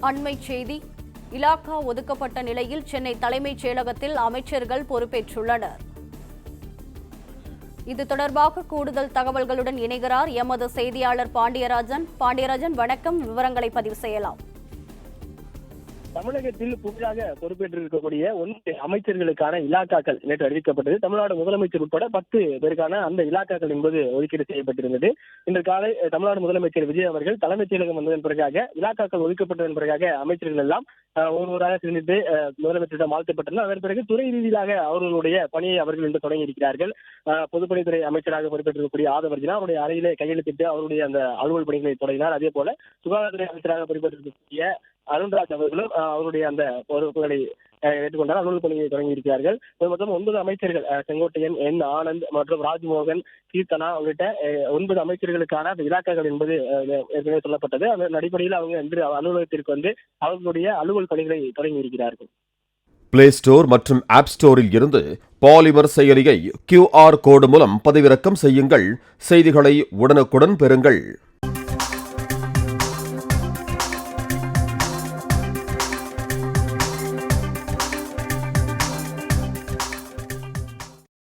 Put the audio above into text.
அண்மைச் செய்தி. இலாகா ஒதுக்கப்பட்ட நிலையில் சென்னை தலைமைச் செயலகத்தில் அமைச்சர்கள் பொறுப்பேற்றுள்ளனர். இது தொடர்பாக கூடுதல் தகவல்களுடன் இணைகிறார் எமது செய்தியாளர் பாண்டியராஜன். பாண்டியராஜன், வணக்கம். விவரங்களை பதிவு செய்யலாம். தமிழகத்தில் புதிதாக பொறுப்பேற்றிருக்கக்கூடிய 9 அமைச்சர்களுக்கான இலாக்காக்கள் நேற்று அறிவிக்கப்பட்டது. தமிழ்நாடு முதலமைச்சர் உட்பட 10 பேருக்கான அந்த இலாக்காக்கள் என்பது ஒதுக்கீடு செய்யப்பட்டிருந்தது. இன்று காலை தமிழ்நாடு முதலமைச்சர் விஜய் அவர்கள் தலைமைச் செயலகம் வந்ததன் பிறகாக இலாக்காக்கள் ஒதுக்கப்பட்டதன் பிறகாக அமைச்சர்கள் எல்லாம் ஒருவராக சிந்தித்து முதலமைச்சரிடம் வாழ்த்தப்பட்டனர். அதன் பிறகு துறை ரீதியாக அவர்களுடைய பணியை அவர்கள் இன்று தொடங்கி இருக்கிறார்கள். பொதுப்பணித்துறை அமைச்சராக பொறுப்பேற்றிருக்கக்கூடிய ஆதவர்ஜனா அவருடைய அறையிலே கையெழுத்திட்டு அவருடைய அந்த அலுவல் பணிகளை தொடங்கினார். அதே போல சுகாதாரத்துறை அமைச்சராக பொறுப்பேற்றிருக்கக்கூடிய அருண்ராஜ் அவர்களும் அவருடைய அந்த பொறுப்புகளை ஏற்றுக்கொண்டார். அலுவல் பணியை தொடங்கி இருக்கிறார்கள். மொத்தம் 9 அமைச்சர்கள் செங்கோட்டையன், என் ஆனந்த் மற்றும் ராஜ்மோகன், கீர்த்தனா உள்ளிட்ட 9 அமைச்சர்களுக்கான அந்த இலாக்காக்கள் என்பது ஏற்கனவே சொல்லப்பட்டது. அதன் அடிப்படையில் அவங்க இன்று அலுவலகத்திற்கு வந்து அவர்களுடைய அலுவல் பணிகளை தொடங்கி இருக்கிறார்கள். பிளே ஸ்டோர் மற்றும் ஆப் ஸ்டோரில் இருந்து பாலிமர் செயலியை QR கோடு மூலம் பதிவிறக்கம் செய்யுங்கள். செய்திகளை உடனுக்குடன் பெறுங்கள்.